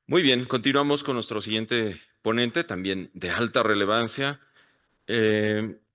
Muy bien, continuamos con nuestro siguiente ponente, también de alta relevancia,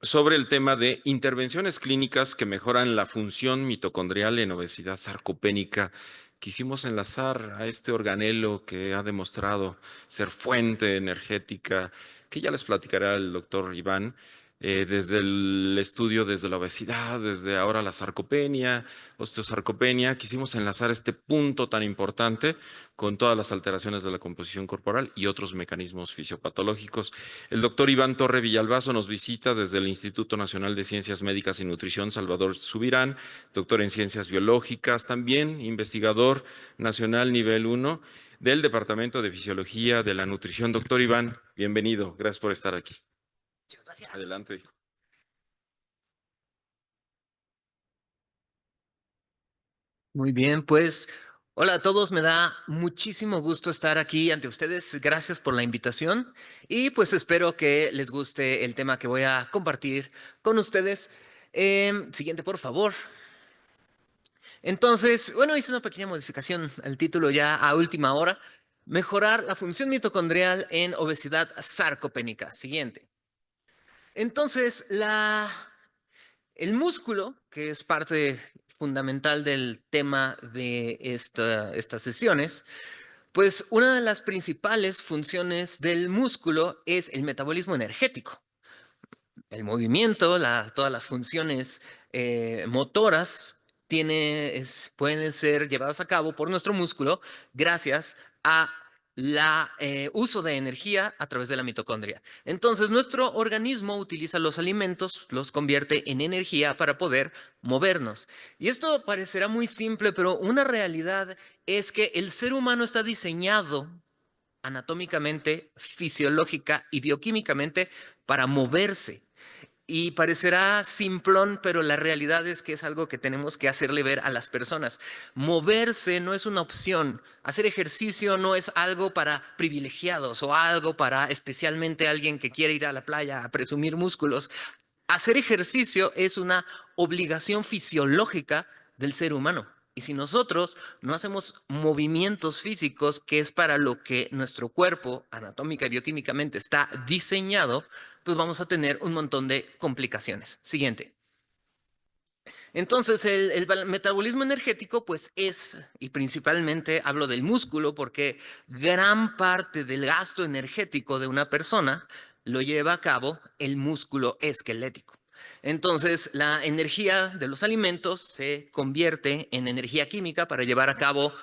sobre el tema de intervenciones clínicas que mejoran la función mitocondrial en obesidad sarcopénica. Quisimos enlazar a este organelo que ha demostrado ser fuente energética, que ya les platicará el doctor Iván, desde el estudio, desde la obesidad, desde ahora la sarcopenia, osteosarcopenia. Quisimos enlazar este punto tan importante con todas las alteraciones de la composición corporal y otros mecanismos fisiopatológicos. El doctor Iván Torre Villalbazo nos visita desde el Instituto Nacional de Ciencias Médicas y Nutrición Salvador Subirán, doctor en Ciencias Biológicas, también investigador nacional nivel 1 del Departamento de Fisiología de la Nutrición. Doctor Iván, bienvenido. Gracias por estar aquí. Muchas gracias. Adelante. Muy bien, pues hola a todos, me da muchísimo gusto estar aquí ante ustedes. Gracias por la invitación y pues espero que les guste el tema que voy a compartir con ustedes. Siguiente, por favor. Entonces, bueno, hice una pequeña modificación al título ya a última hora. Mejorar la función mitocondrial en obesidad sarcopénica. Siguiente. Entonces, el músculo, que es parte fundamental del tema de estas sesiones, pues una de las principales funciones del músculo es el metabolismo energético. El movimiento, todas las funciones motoras pueden ser llevadas a cabo por nuestro músculo gracias a la uso de energía a través de la mitocondria. Entonces, nuestro organismo utiliza los alimentos, los convierte en energía para poder movernos. Y esto parecerá muy simple, pero una realidad es que el ser humano está diseñado anatómicamente, fisiológica y bioquímicamente para moverse. Y parecerá simplón, pero la realidad es que es algo que tenemos que hacerle ver a las personas. Moverse no es una opción. Hacer ejercicio no es algo para privilegiados o algo para especialmente alguien que quiere ir a la playa a presumir músculos. Hacer ejercicio es una obligación fisiológica del ser humano. Y si nosotros no hacemos movimientos físicos, que es para lo que nuestro cuerpo anatómica y bioquímicamente está diseñado, pues vamos a tener un montón de complicaciones. Siguiente. Entonces, el metabolismo energético, pues es, y principalmente hablo del músculo, porque gran parte del gasto energético de una persona lo lleva a cabo el músculo esquelético. Entonces, la energía de los alimentos se convierte en energía química para llevar a cabo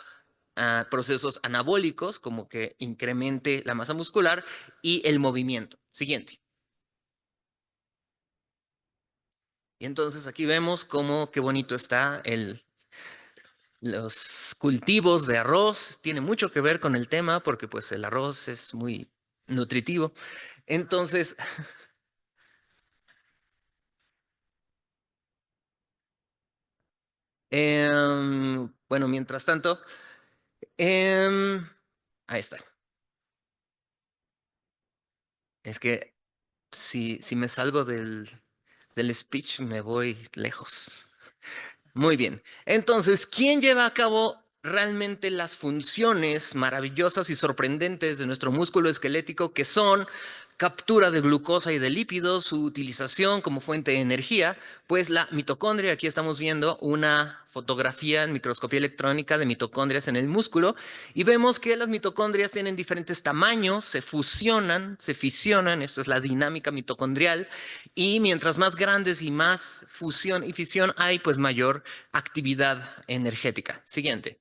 procesos anabólicos, como que incremente la masa muscular y el movimiento. Siguiente. Y entonces aquí vemos cómo qué bonito está los cultivos de arroz. Tiene mucho que ver con el tema porque pues el arroz es muy nutritivo. Entonces, bueno, mientras tanto, em, ahí está. Es que si me salgo del speech me voy lejos. Muy bien. Entonces, ¿quién lleva a cabo realmente las funciones maravillosas y sorprendentes de nuestro músculo esquelético, que son captura de glucosa y de lípidos, su utilización como fuente de energía? Pues la mitocondria. Aquí estamos viendo una fotografía en microscopía electrónica de mitocondrias en el músculo y vemos que las mitocondrias tienen diferentes tamaños, se fusionan, se fisionan. Esta es la dinámica mitocondrial. Y mientras más grandes y más fusión y fisión hay, pues mayor actividad energética. Siguiente.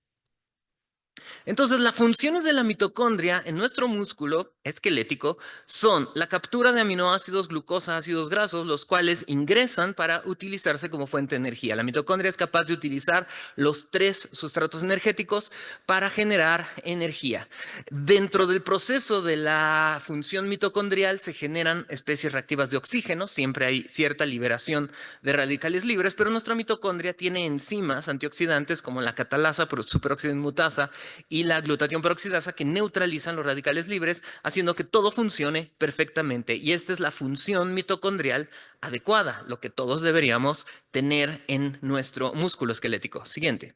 Entonces, las funciones de la mitocondria en nuestro músculo esquelético son la captura de aminoácidos, glucosa, ácidos grasos, los cuales ingresan para utilizarse como fuente de energía. La mitocondria es capaz de utilizar los tres sustratos energéticos para generar energía. Dentro del proceso de la función mitocondrial se generan especies reactivas de oxígeno, siempre hay cierta liberación de radicales libres, pero nuestra mitocondria tiene enzimas antioxidantes como la catalasa, superoxidimutasa y la glutatión peroxidasa que neutralizan los radicales libres, haciendo que todo funcione perfectamente. Y esta es la función mitocondrial adecuada, lo que todos deberíamos tener en nuestro músculo esquelético. Siguiente.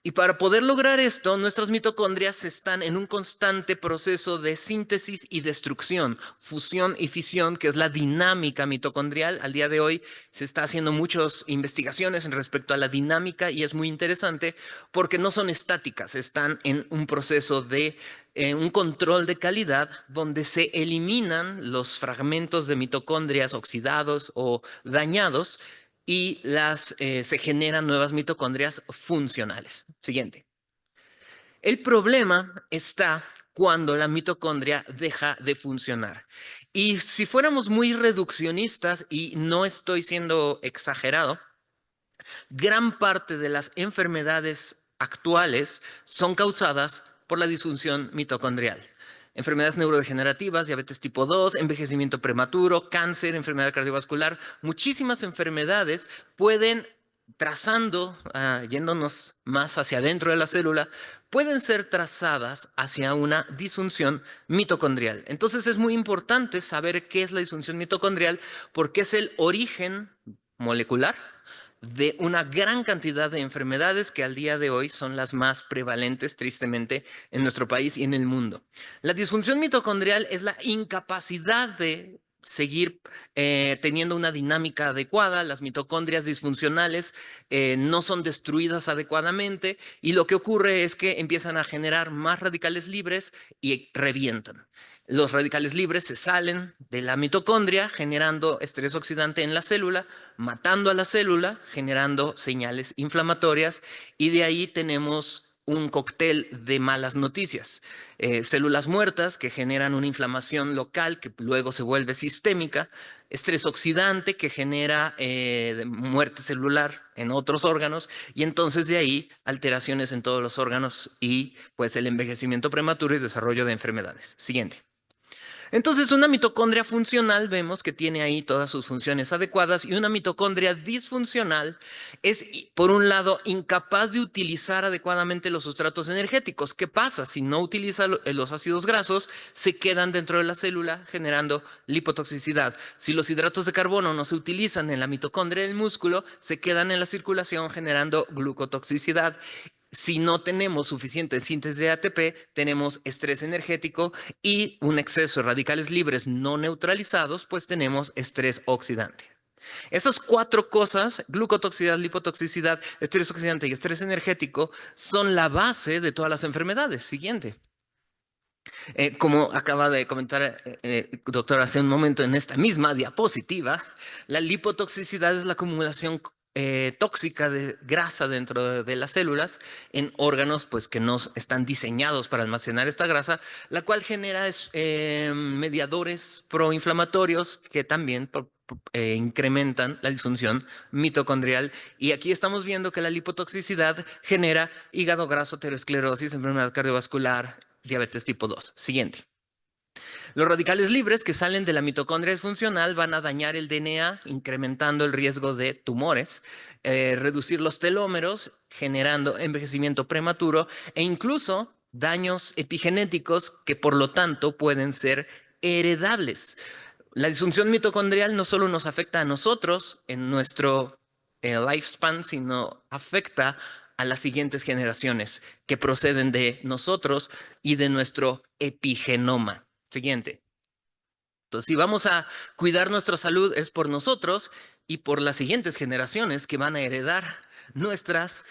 Y para poder lograr esto, nuestras mitocondrias están en un constante proceso de síntesis y destrucción, fusión y fisión, que es la dinámica mitocondrial. Al día de hoy se está haciendo muchas investigaciones en respecto a la dinámica y es muy interesante porque no son estáticas, están en un proceso de un control de calidad donde se eliminan los fragmentos de mitocondrias oxidados o dañados y se generan nuevas mitocondrias funcionales. Siguiente. El problema está cuando la mitocondria deja de funcionar. Y si fuéramos muy reduccionistas, y no estoy siendo exagerado, gran parte de las enfermedades actuales son causadas por la disfunción mitocondrial. Enfermedades neurodegenerativas, diabetes tipo 2, envejecimiento prematuro, cáncer, enfermedad cardiovascular, muchísimas enfermedades pueden, trazando, yéndonos más hacia adentro de la célula, pueden ser trazadas hacia una disfunción mitocondrial. Entonces es muy importante saber qué es la disfunción mitocondrial porque es el origen molecular de una gran cantidad de enfermedades que al día de hoy son las más prevalentes, tristemente, en nuestro país y en el mundo. La disfunción mitocondrial es la incapacidad de seguir teniendo una dinámica adecuada, las mitocondrias disfuncionales no son destruidas adecuadamente y lo que ocurre es que empiezan a generar más radicales libres y revientan. Los radicales libres se salen de la mitocondria generando estrés oxidante en la célula, matando a la célula, generando señales inflamatorias y de ahí tenemos un cóctel de malas noticias. Células muertas que generan una inflamación local que luego se vuelve sistémica, estrés oxidante que genera muerte celular en otros órganos y entonces de ahí alteraciones en todos los órganos y pues el envejecimiento prematuro y desarrollo de enfermedades. Siguiente. Entonces, una mitocondria funcional vemos que tiene ahí todas sus funciones adecuadas y una mitocondria disfuncional es, por un lado, incapaz de utilizar adecuadamente los sustratos energéticos. ¿Qué pasa? Si no utiliza los ácidos grasos, se quedan dentro de la célula generando lipotoxicidad. Si los hidratos de carbono no se utilizan en la mitocondria del músculo, se quedan en la circulación generando glucotoxicidad. Si no tenemos suficiente síntesis de ATP, tenemos estrés energético y un exceso de radicales libres no neutralizados, pues tenemos estrés oxidante. Esas cuatro cosas, glucotoxicidad, lipotoxicidad, estrés oxidante y estrés energético, son la base de todas las enfermedades. Siguiente. Como acaba de comentar doctor hace un momento en esta misma diapositiva, la lipotoxicidad es la acumulación tóxica de grasa dentro de las células en órganos pues, que no están diseñados para almacenar esta grasa, la cual genera mediadores proinflamatorios que también incrementan la disfunción mitocondrial. Y aquí estamos viendo que la lipotoxicidad genera hígado graso, aterosclerosis, enfermedad cardiovascular, diabetes tipo 2. Siguiente. Los radicales libres que salen de la mitocondria disfuncional van a dañar el DNA, incrementando el riesgo de tumores, reducir los telómeros, generando envejecimiento prematuro e incluso daños epigenéticos que por lo tanto pueden ser heredables. La disfunción mitocondrial no solo nos afecta a nosotros en nuestro lifespan, sino afecta a las siguientes generaciones que proceden de nosotros y de nuestro epigenoma. Siguiente. Entonces, si vamos a cuidar nuestra salud es por nosotros y por las siguientes generaciones que van a heredar nuestras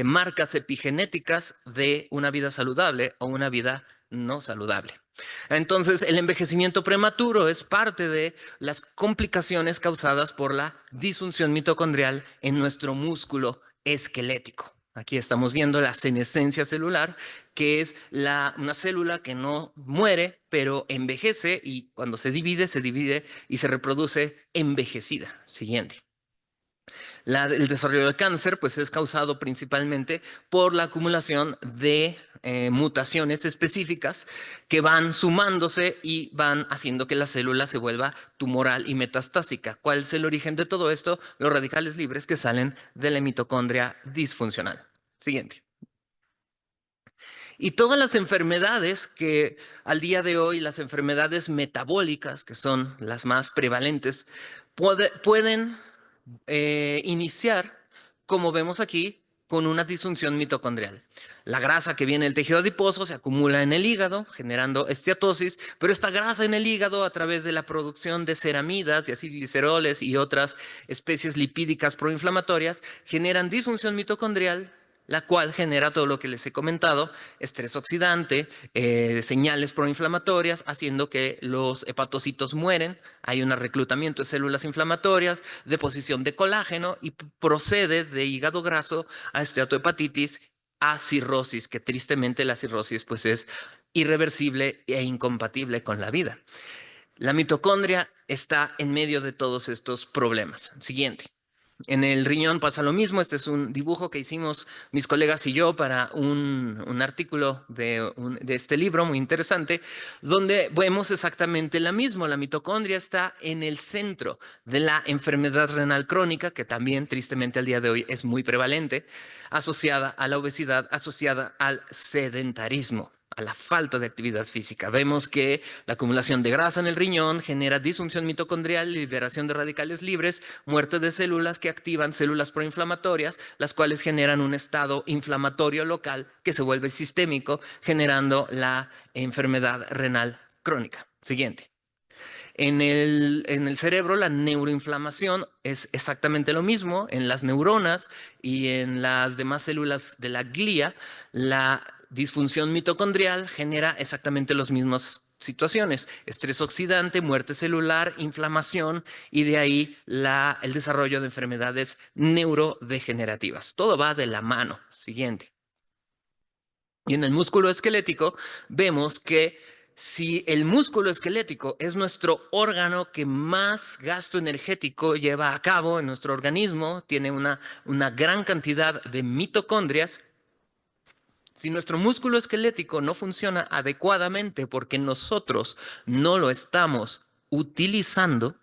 marcas epigenéticas de una vida saludable o una vida no saludable. Entonces, el envejecimiento prematuro es parte de las complicaciones causadas por la disfunción mitocondrial en nuestro músculo esquelético. Aquí estamos viendo la senescencia celular, que es una célula que no muere, pero envejece y cuando se divide y se reproduce envejecida. Siguiente. El desarrollo del cáncer pues, es causado principalmente por la acumulación de mutaciones específicas que van sumándose y van haciendo que la célula se vuelva tumoral y metastásica. ¿Cuál es el origen de todo esto? Los radicales libres que salen de la mitocondria disfuncional. Siguiente. Y todas las enfermedades que al día de hoy, las enfermedades metabólicas, que son las más prevalentes, pueden iniciar, como vemos aquí, con una disfunción mitocondrial. La grasa que viene del tejido adiposo se acumula en el hígado, generando esteatosis, pero esta grasa en el hígado, a través de la producción de ceramidas, de acilgliceroles y otras especies lipídicas proinflamatorias, generan disfunción mitocondrial, la cual genera todo lo que les he comentado: estrés oxidante, señales proinflamatorias, haciendo que los hepatocitos mueren. Hay un reclutamiento de células inflamatorias, deposición de colágeno, y procede de hígado graso a esteatohepatitis, a cirrosis, que tristemente la cirrosis pues es irreversible e incompatible con la vida. La mitocondria está en medio de todos estos problemas. Siguiente. En el riñón pasa lo mismo. Este es un dibujo que hicimos mis colegas y yo para un artículo de este libro muy interesante, donde vemos exactamente lo mismo. La mitocondria está en el centro de la enfermedad renal crónica, que también tristemente al día de hoy es muy prevalente, asociada a la obesidad, asociada al sedentarismo, a la falta de actividad física. Vemos que la acumulación de grasa en el riñón genera disfunción mitocondrial, liberación de radicales libres, muerte de células que activan células proinflamatorias, las cuales generan un estado inflamatorio local que se vuelve sistémico, generando la enfermedad renal crónica. Siguiente. En el cerebro, la neuroinflamación es exactamente lo mismo. En las neuronas y en las demás células de la glía, la disfunción mitocondrial genera exactamente las mismas situaciones: estrés oxidante, muerte celular, inflamación, y de ahí el desarrollo de enfermedades neurodegenerativas. Todo va de la mano. Siguiente. Y en el músculo esquelético vemos que si el músculo esquelético es nuestro órgano que más gasto energético lleva a cabo en nuestro organismo, tiene una gran cantidad de mitocondrias. Si nuestro músculo esquelético no funciona adecuadamente porque nosotros no lo estamos utilizando,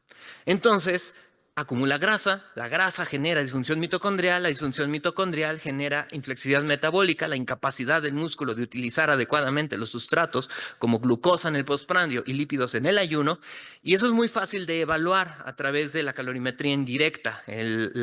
entonces acumula grasa, la grasa genera disfunción mitocondrial, la disfunción mitocondrial genera inflexibilidad metabólica, la incapacidad del músculo de utilizar adecuadamente los sustratos como glucosa en el postprandio y lípidos en el ayuno, y eso es muy fácil de evaluar a través de la calorimetría indirecta. El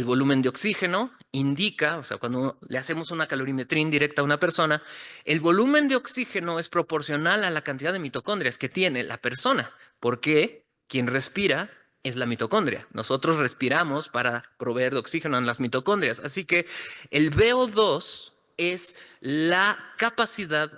volumen de oxígeno indica, o sea, cuando le hacemos una calorimetría indirecta a una persona, el volumen de oxígeno es proporcional a la cantidad de mitocondrias que tiene la persona, porque quien respira es la mitocondria. Nosotros respiramos para proveer de oxígeno a las mitocondrias. Así que el VO2 es la capacidad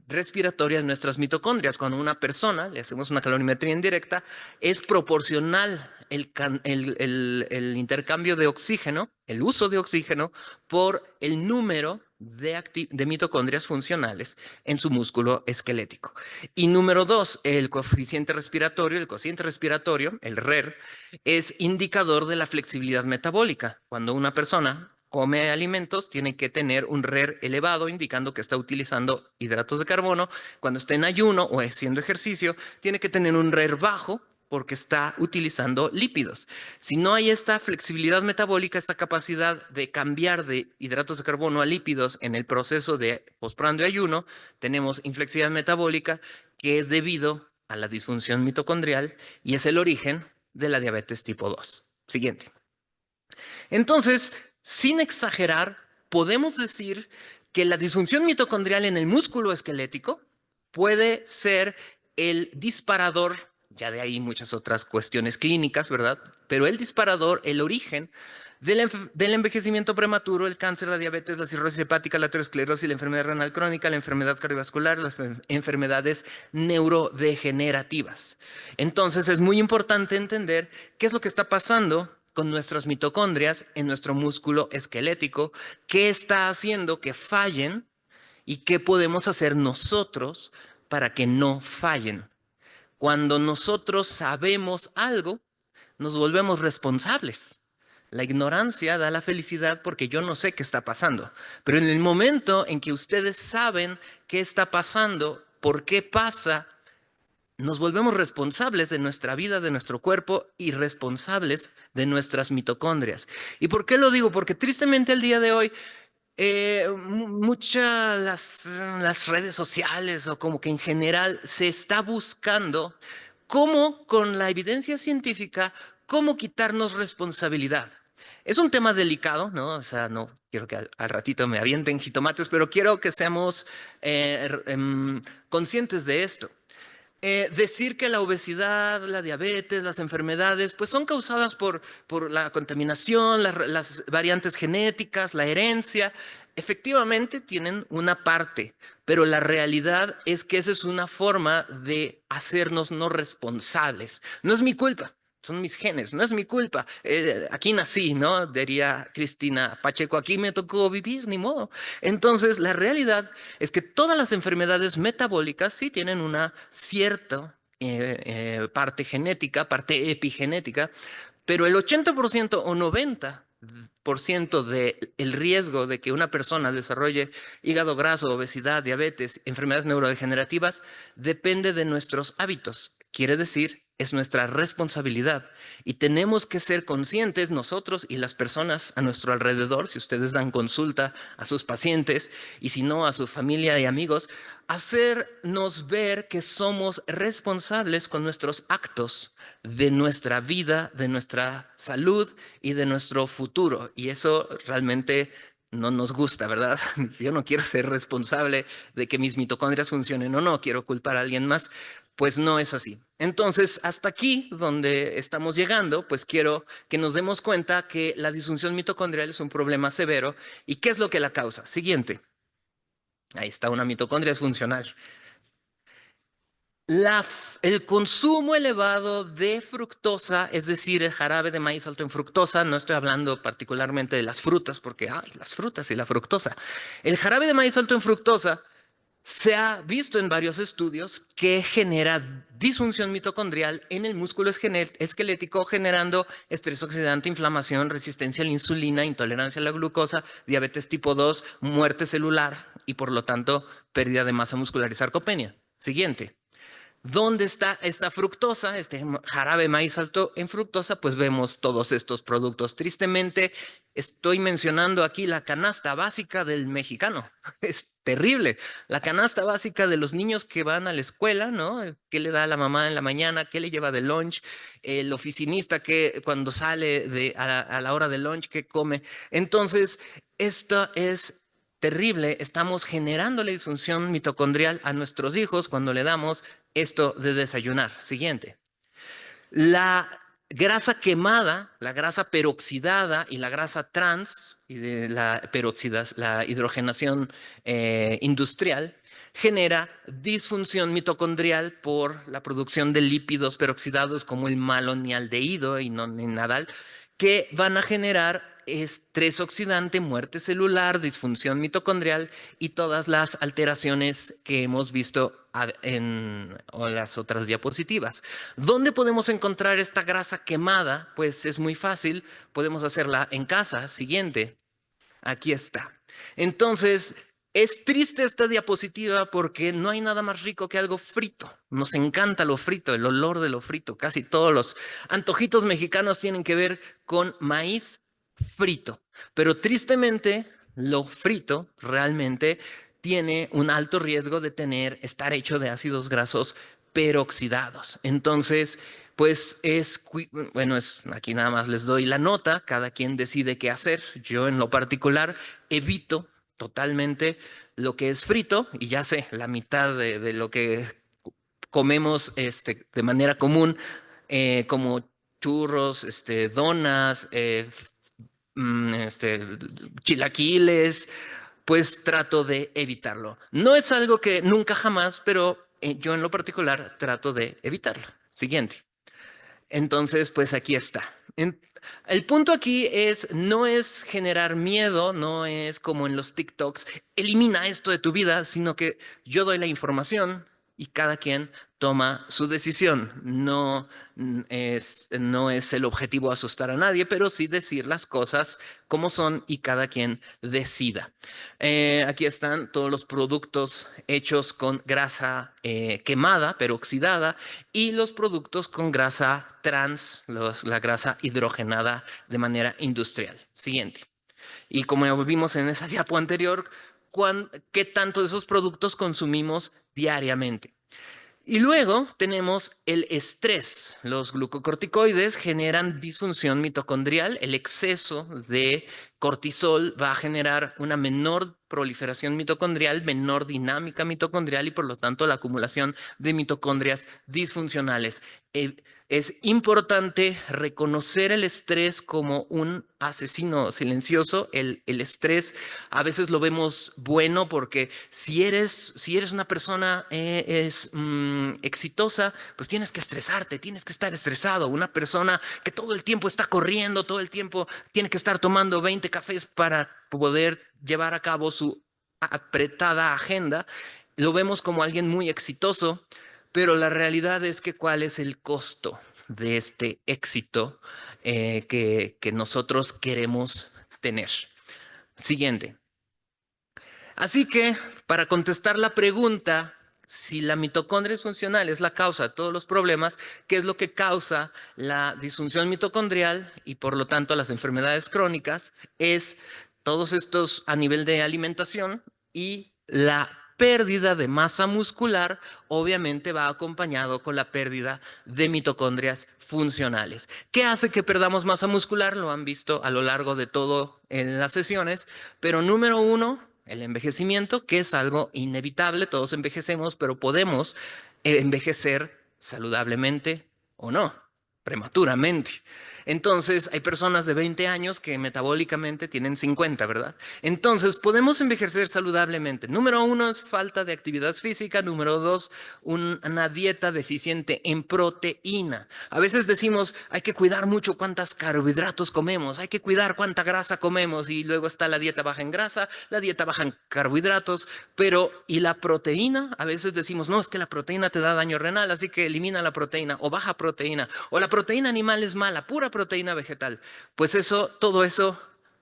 respiratoria de nuestras mitocondrias. Cuando a una persona le hacemos una calorimetría indirecta, es proporcional el intercambio de oxígeno, el uso de oxígeno, por el número de mitocondrias funcionales en su músculo esquelético. Y número dos, el coeficiente respiratorio. El cociente respiratorio, el RER, es indicador de la flexibilidad metabólica. Cuando una persona come alimentos, tiene que tener un RER elevado, indicando que está utilizando hidratos de carbono. Cuando está en ayuno o haciendo ejercicio, tiene que tener un RER bajo, porque está utilizando lípidos. Si no hay esta flexibilidad metabólica, esta capacidad de cambiar de hidratos de carbono a lípidos en el proceso de postprandio y ayuno, tenemos inflexibilidad metabólica, que es debido a la disfunción mitocondrial y es el origen de la diabetes tipo 2. Siguiente. Entonces, sin exagerar, podemos decir que la disfunción mitocondrial en el músculo esquelético puede ser el disparador. Ya de ahí muchas otras cuestiones clínicas, ¿verdad? Pero el disparador, el origen del envejecimiento prematuro, el cáncer, la diabetes, la cirrosis hepática, la aterosclerosis, la enfermedad renal crónica, la enfermedad cardiovascular, las enfermedades neurodegenerativas. Entonces es muy importante entender qué es lo que está pasando con nuestras mitocondrias en nuestro músculo esquelético, qué está haciendo que fallen y qué podemos hacer nosotros para que no fallen. Cuando nosotros sabemos algo, nos volvemos responsables. La ignorancia da la felicidad porque yo no sé qué está pasando. Pero en el momento en que ustedes saben qué está pasando, por qué pasa, nos volvemos responsables de nuestra vida, de nuestro cuerpo, y responsables de nuestras mitocondrias. ¿Y por qué lo digo? Porque tristemente el día de hoy muchas las redes sociales, o como que en general se está buscando cómo, con la evidencia científica, cómo quitarnos responsabilidad. Es un tema delicado, ¿no? O sea, no quiero que al ratito me avienten jitomates, pero quiero que seamos conscientes de esto. Decir que la obesidad, la diabetes, las enfermedades, pues son causadas por la contaminación, las variantes genéticas, la herencia, efectivamente tienen una parte, pero la realidad es que esa es una forma de hacernos no responsables. No es mi culpa. Son mis genes, no es mi culpa. Aquí nací, ¿no? Diría Cristina Pacheco, aquí me tocó vivir, ni modo. Entonces, la realidad es que todas las enfermedades metabólicas sí tienen una cierta parte genética, parte epigenética, pero el 80% o 90% del riesgo de que una persona desarrolle hígado graso, obesidad, diabetes, enfermedades neurodegenerativas, depende de nuestros hábitos. Quiere decir, es nuestra responsabilidad y tenemos que ser conscientes nosotros y las personas a nuestro alrededor, si ustedes dan consulta a sus pacientes y si no a su familia y amigos, hacernos ver que somos responsables con nuestros actos de nuestra vida, de nuestra salud y de nuestro futuro. Y eso realmente no nos gusta, ¿verdad? Yo no quiero ser responsable de que mis mitocondrias funcionen o no, quiero culpar a alguien más. Pues no es así. Entonces, hasta aquí donde estamos llegando, pues quiero que nos demos cuenta que la disfunción mitocondrial es un problema severo. ¿Y qué es lo que la causa? Siguiente. Ahí está, una mitocondria es funcional. El consumo elevado de fructosa, es decir, el jarabe de maíz alto en fructosa, no estoy hablando particularmente de las frutas, porque ay, las frutas y la fructosa. El jarabe de maíz alto en fructosa se ha visto en varios estudios que genera disfunción mitocondrial en el músculo esquelético, generando estrés oxidante, inflamación, resistencia a la insulina, intolerancia a la glucosa, diabetes tipo 2, muerte celular y por lo tanto pérdida de masa muscular y sarcopenia. Siguiente. ¿Dónde está esta fructosa, este jarabe maíz alto en fructosa? Pues vemos todos estos productos. Tristemente, estoy mencionando aquí la canasta básica del mexicano. Es terrible. La canasta básica de los niños que van a la escuela, ¿no? ¿Qué le da a la mamá en la mañana? ¿Qué le lleva de lunch? El oficinista que cuando sale a la hora de lunch, ¿qué come? Entonces, esto es terrible. Estamos generando la disfunción mitocondrial a nuestros hijos cuando le damos esto de desayunar. Siguiente. La grasa quemada, la grasa peroxidada y la grasa trans, y de la hidrogenación industrial, genera disfunción mitocondrial por la producción de lípidos peroxidados como el malonialdehído y nonenadal, que van a generar estrés oxidante, muerte celular, disfunción mitocondrial y todas las alteraciones que hemos visto en las otras diapositivas. ¿Dónde podemos encontrar esta grasa quemada? Pues es muy fácil, podemos hacerla en casa. Siguiente, aquí está. Entonces, es triste esta diapositiva porque no hay nada más rico que algo frito. Nos encanta lo frito, el olor de lo frito. Casi todos los antojitos mexicanos tienen que ver con maíz frito. Pero tristemente, lo frito realmente tiene un alto riesgo de estar hecho de ácidos grasos peroxidados. Entonces, pues bueno, aquí nada más les doy la nota, cada quien decide qué hacer. Yo en lo particular evito totalmente lo que es frito y ya sé, la mitad de lo que comemos de manera común, como churros, donas, chilaquiles, pues trato de evitarlo. No es algo que nunca jamás, pero yo en lo particular trato de evitarlo. Siguiente. Entonces, pues aquí está. El punto aquí no es generar miedo, no es como en los TikToks, elimina esto de tu vida, sino que yo doy la información y cada quien toma su decisión. No es el objetivo asustar a nadie, pero sí decir las cosas como son y cada quien decida. Aquí están todos los productos hechos con grasa quemada, pero oxidada, y los productos con grasa trans, la grasa hidrogenada de manera industrial. Siguiente. Y como vimos en esa diapo anterior, ¿qué tanto de esos productos consumimos diariamente? Y luego tenemos el estrés. Los glucocorticoides generan disfunción mitocondrial. El exceso de cortisol va a generar una menor proliferación mitocondrial, menor dinámica mitocondrial y por lo tanto la acumulación de mitocondrias disfuncionales. Es importante reconocer el estrés como un asesino silencioso. El estrés a veces lo vemos bueno porque si eres una persona exitosa, pues tienes que estresarte, tienes que estar estresado. Una persona que todo el tiempo está corriendo, todo el tiempo tiene que estar tomando 20 cafés para poder llevar a cabo su apretada agenda, lo vemos como alguien muy exitoso, pero la realidad es que cuál es el costo de este éxito que nosotros queremos tener. Siguiente. Así que, para contestar la pregunta, si la mitocondria disfuncional es la causa de todos los problemas, ¿qué es lo que causa la disfunción mitocondrial y por lo tanto las enfermedades crónicas? Es todos estos a nivel de alimentación y la pérdida de masa muscular obviamente va acompañado con la pérdida de mitocondrias funcionales. ¿Qué hace que perdamos masa muscular? Lo han visto a lo largo de todo en las sesiones, pero número uno, el envejecimiento, que es algo inevitable, todos envejecemos, pero podemos envejecer saludablemente o no, prematuramente. Entonces, hay personas de 20 años que metabólicamente tienen 50, ¿verdad? Entonces, podemos envejecer saludablemente. Número uno es falta de actividad física. Número dos, una dieta deficiente en proteína. A veces decimos, hay que cuidar mucho cuántos carbohidratos comemos, hay que cuidar cuánta grasa comemos y luego está la dieta baja en grasa, la dieta baja en carbohidratos, pero ¿y la proteína? A veces decimos, no, es que la proteína te da daño renal, así que elimina la proteína o baja proteína, o la proteína animal es mala, pura proteína vegetal. Pues todo eso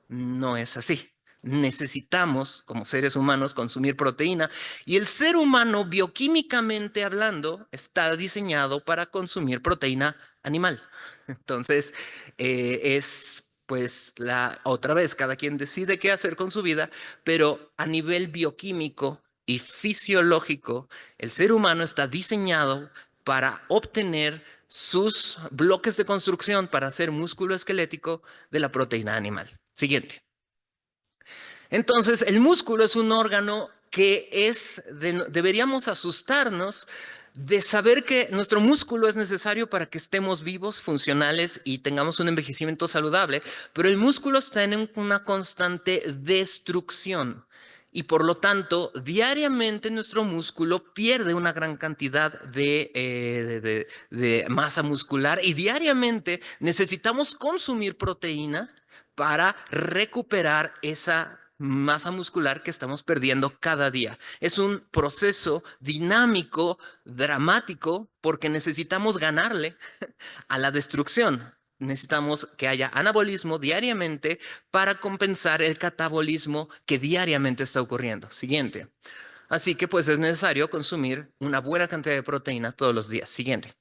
no es así. Necesitamos, como seres humanos, consumir proteína y el ser humano, bioquímicamente hablando, está diseñado para consumir proteína animal. Entonces, es pues otra vez, cada quien decide qué hacer con su vida, pero a nivel bioquímico y fisiológico, el ser humano está diseñado para obtener sus bloques de construcción para hacer músculo esquelético de la proteína animal. Siguiente. Entonces, el músculo es un órgano que deberíamos asustarnos de saber que nuestro músculo es necesario para que estemos vivos, funcionales y tengamos un envejecimiento saludable, pero el músculo está en una constante destrucción y por lo tanto, diariamente nuestro músculo pierde una gran cantidad de masa muscular y diariamente necesitamos consumir proteína para recuperar esa masa muscular que estamos perdiendo cada día. Es un proceso dinámico, dramático, porque necesitamos ganarle a la destrucción. Necesitamos que haya anabolismo diariamente para compensar el catabolismo que diariamente está ocurriendo. Siguiente. Así que pues es necesario consumir una buena cantidad de proteína todos los días. Siguiente.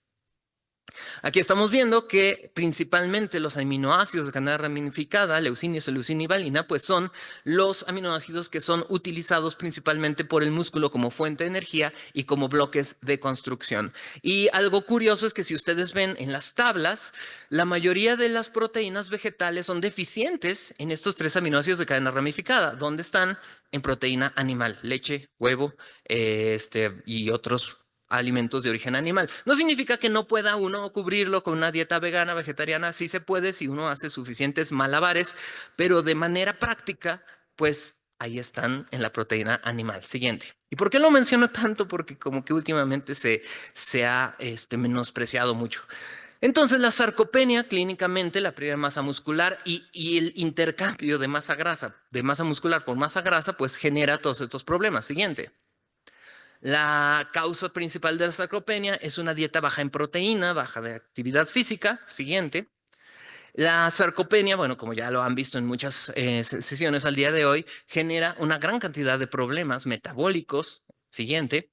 Aquí estamos viendo que principalmente los aminoácidos de cadena ramificada, leucina, isoleucina y valina, pues son los aminoácidos que son utilizados principalmente por el músculo como fuente de energía y como bloques de construcción. Y algo curioso es que si ustedes ven en las tablas, la mayoría de las proteínas vegetales son deficientes en estos tres aminoácidos de cadena ramificada. ¿Dónde están? En proteína animal, leche, huevo, y otros alimentos de origen animal. No significa que no pueda uno cubrirlo con una dieta vegana, vegetariana, sí se puede si uno hace suficientes malabares, pero de manera práctica, pues ahí están en la proteína animal. Siguiente. ¿Y por qué lo menciono tanto? Porque como que últimamente se ha menospreciado mucho. Entonces, la sarcopenia, clínicamente, la pérdida de masa muscular y el intercambio de masa grasa, de masa muscular por masa grasa, pues genera todos estos problemas. Siguiente. La causa principal de la sarcopenia es una dieta baja en proteína, baja de actividad física. Siguiente. La sarcopenia, bueno, como ya lo han visto en muchas sesiones al día de hoy, genera una gran cantidad de problemas metabólicos. Siguiente.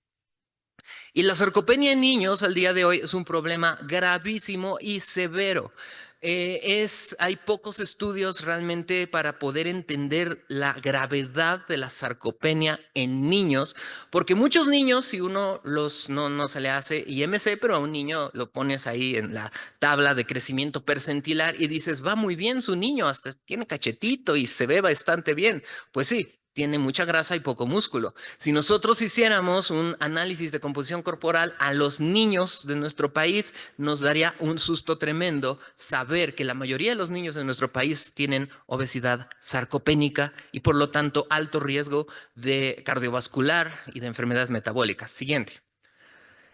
Y la sarcopenia en niños al día de hoy es un problema gravísimo y severo. Hay pocos estudios realmente para poder entender la gravedad de la sarcopenia en niños, porque muchos niños, si uno no se le hace IMC, pero a un niño lo pones ahí en la tabla de crecimiento percentilar y dices, va muy bien su niño, hasta tiene cachetito y se ve bastante bien. Pues sí, tiene mucha grasa y poco músculo. Si nosotros hiciéramos un análisis de composición corporal a los niños de nuestro país, nos daría un susto tremendo saber que la mayoría de los niños de nuestro país tienen obesidad sarcopénica y por lo tanto alto riesgo de cardiovascular y de enfermedades metabólicas. Siguiente.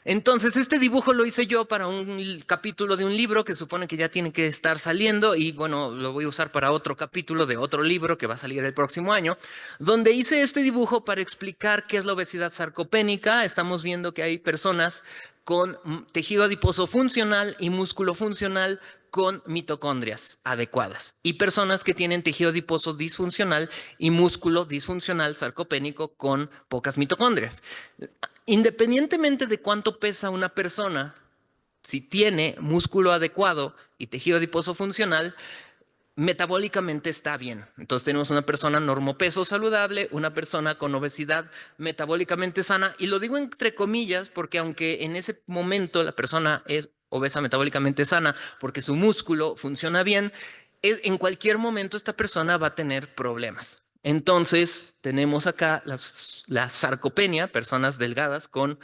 Entonces, este dibujo lo hice yo para un capítulo de un libro que supone que ya tiene que estar saliendo y bueno, lo voy a usar para otro capítulo de otro libro que va a salir el próximo año, donde hice este dibujo para explicar qué es la obesidad sarcopénica. Estamos viendo que hay personas con tejido adiposo funcional y músculo funcional con mitocondrias adecuadas y personas que tienen tejido adiposo disfuncional y músculo disfuncional sarcopénico con pocas mitocondrias. Independientemente de cuánto pesa una persona, si tiene músculo adecuado y tejido adiposo funcional, metabólicamente está bien. Entonces tenemos una persona normopeso saludable, una persona con obesidad metabólicamente sana, y lo digo entre comillas porque aunque en ese momento la persona es obesa metabólicamente sana porque su músculo funciona bien, en cualquier momento esta persona va a tener problemas. Entonces, tenemos acá la sarcopenia, personas delgadas con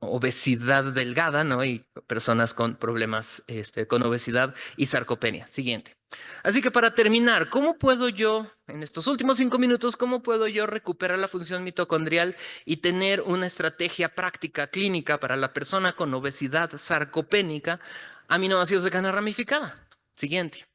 obesidad delgada, ¿no? Y personas con problemas con obesidad y sarcopenia. Siguiente. Así que para terminar, ¿cómo puedo yo, en estos últimos 5 minutos, cómo puedo yo recuperar la función mitocondrial y tener una estrategia práctica clínica para la persona con obesidad sarcopénica, aminoácidos de cadena ramificada? Siguiente.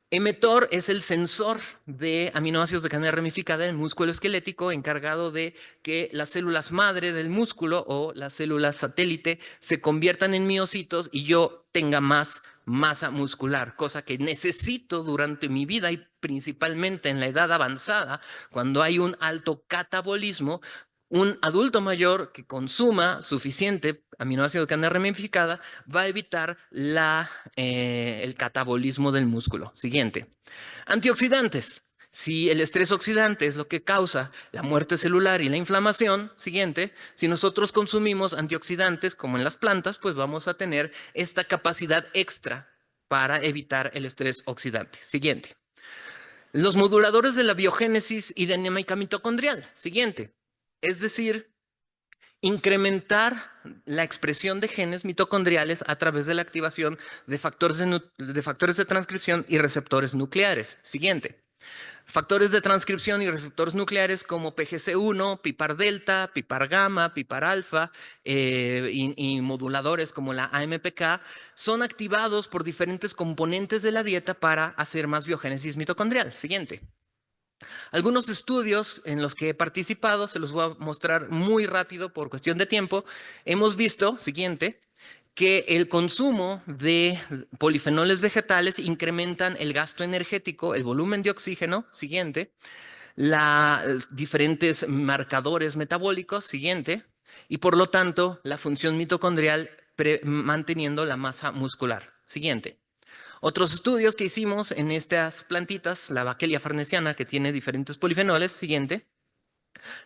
mTOR es el sensor de aminoácidos de cadena ramificada del músculo esquelético encargado de que las células madre del músculo o las células satélite se conviertan en miocitos y yo tenga más masa muscular, cosa que necesito durante mi vida y principalmente en la edad avanzada, cuando hay un alto catabolismo. Un adulto mayor que consuma suficiente aminoácido de cadena ramificada va a evitar el catabolismo del músculo. Siguiente. Antioxidantes. Si el estrés oxidante es lo que causa la muerte celular y la inflamación, siguiente, si nosotros consumimos antioxidantes como en las plantas, pues vamos a tener esta capacidad extra para evitar el estrés oxidante. Siguiente. Los moduladores de la biogénesis y dinámica mitocondrial. Siguiente. Es decir, incrementar la expresión de genes mitocondriales a través de la activación de factores de transcripción y receptores nucleares. Siguiente. Factores de transcripción y receptores nucleares como PGC1, PIPAR delta, PIPAR gamma, PIPAR alfa y moduladores como la AMPK son activados por diferentes componentes de la dieta para hacer más biogénesis mitocondrial. Siguiente. Algunos estudios en los que he participado, se los voy a mostrar muy rápido por cuestión de tiempo, hemos visto, siguiente, que el consumo de polifenoles vegetales incrementan el gasto energético, el volumen de oxígeno, siguiente, diferentes marcadores metabólicos, siguiente, y por lo tanto la función mitocondrial manteniendo la masa muscular, siguiente. Otros estudios que hicimos en estas plantitas, la Vachellia farnesiana, que tiene diferentes polifenoles, siguiente,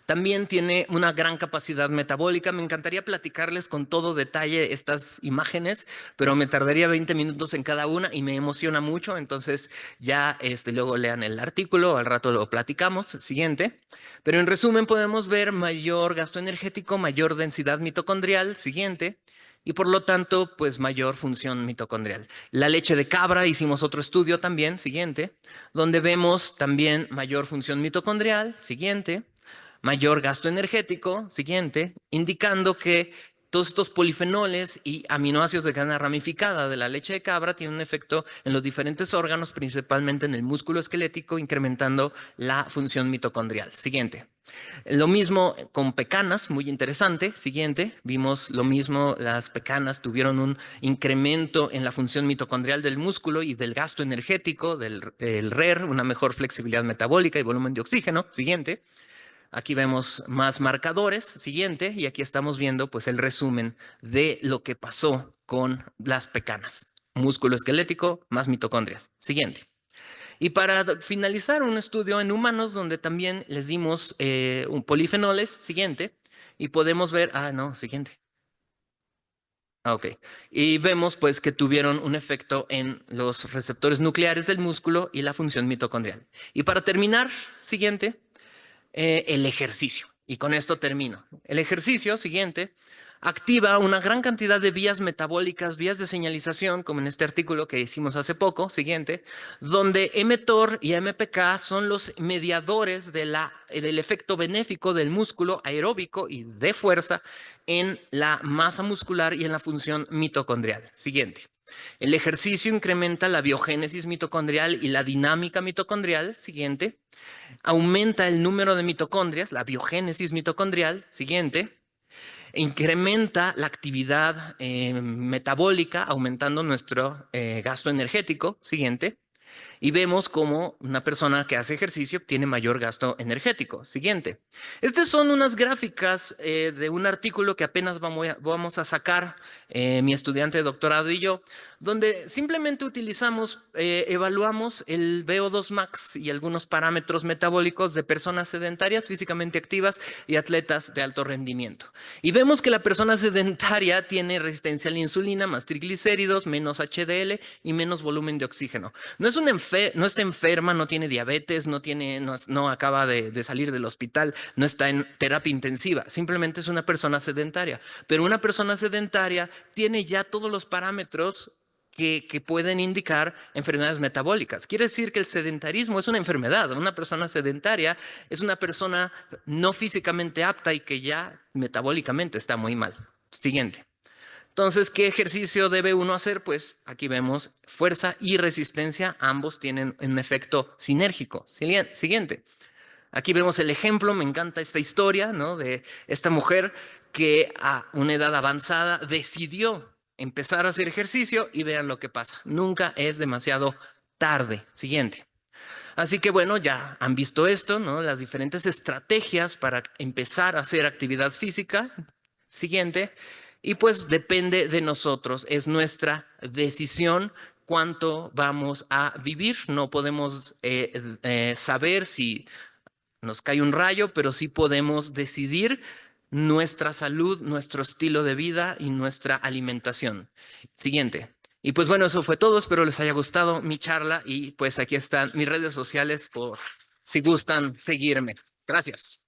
también tiene una gran capacidad metabólica. Me encantaría platicarles con todo detalle estas imágenes, pero me tardaría 20 minutos en cada una y me emociona mucho. Entonces ya luego lean el artículo, al rato lo platicamos. Siguiente. Pero en resumen podemos ver mayor gasto energético, mayor densidad mitocondrial. Siguiente. Y por lo tanto, pues mayor función mitocondrial. La leche de cabra, hicimos otro estudio también, siguiente, donde vemos también mayor función mitocondrial, siguiente, mayor gasto energético, siguiente, indicando que todos estos polifenoles y aminoácidos de cadena ramificada de la leche de cabra tienen un efecto en los diferentes órganos, principalmente en el músculo esquelético, incrementando la función mitocondrial. Siguiente. Lo mismo con pecanas, muy interesante. Siguiente, vimos lo mismo, las pecanas tuvieron un incremento en la función mitocondrial del músculo y del gasto energético, del RER, una mejor flexibilidad metabólica y volumen de oxígeno. Siguiente. Aquí vemos más marcadores, siguiente, y aquí estamos viendo pues el resumen de lo que pasó con las pecanas. Músculo esquelético más mitocondrias. Siguiente. Y para finalizar, un estudio en humanos donde también les dimos un polifenoles, siguiente, y podemos ver, no, siguiente. Ok. Y vemos pues que tuvieron un efecto en los receptores nucleares del músculo y la función mitocondrial. Y para terminar, siguiente, el ejercicio. Y con esto termino. El ejercicio siguiente activa una gran cantidad de vías metabólicas, vías de señalización, como en este artículo que hicimos hace poco, siguiente, donde mTOR y MPK son los mediadores del efecto benéfico del músculo aeróbico y de fuerza en la masa muscular y en la función mitocondrial. Siguiente. El ejercicio incrementa la biogénesis mitocondrial y la dinámica mitocondrial. Siguiente. Aumenta el número de mitocondrias, la biogénesis mitocondrial. Siguiente. Incrementa la actividad metabólica, aumentando nuestro gasto energético. Siguiente. Y vemos cómo una persona que hace ejercicio tiene mayor gasto energético. Siguiente. Estas son unas gráficas de un artículo que apenas vamos a sacar mi estudiante de doctorado y yo, donde simplemente evaluamos el VO2 max y algunos parámetros metabólicos de personas sedentarias, físicamente activas y atletas de alto rendimiento. Y vemos que la persona sedentaria tiene resistencia a la insulina, más triglicéridos, menos HDL y menos volumen de oxígeno. No está enferma, no tiene diabetes, no acaba de salir del hospital, no está en terapia intensiva, simplemente es una persona sedentaria. Pero una persona sedentaria tiene ya todos los parámetros que pueden indicar enfermedades metabólicas. Quiere decir que el sedentarismo es una enfermedad. Una persona sedentaria es una persona no físicamente apta y que ya metabólicamente está muy mal. Siguiente. Entonces, ¿qué ejercicio debe uno hacer? Pues aquí vemos fuerza y resistencia, ambos tienen un efecto sinérgico. Siguiente. Aquí vemos el ejemplo, me encanta esta historia, ¿no? De esta mujer que a una edad avanzada decidió empezar a hacer ejercicio y vean lo que pasa. Nunca es demasiado tarde. Siguiente. Así que bueno, ya han visto esto, ¿no? Las diferentes estrategias para empezar a hacer actividad física. Siguiente. Y pues depende de nosotros, es nuestra decisión cuánto vamos a vivir. No podemos saber si nos cae un rayo, pero sí podemos decidir nuestra salud, nuestro estilo de vida y nuestra alimentación. Siguiente. Y pues bueno, eso fue todo. Espero les haya gustado mi charla y pues aquí están mis redes sociales por si gustan seguirme. Gracias.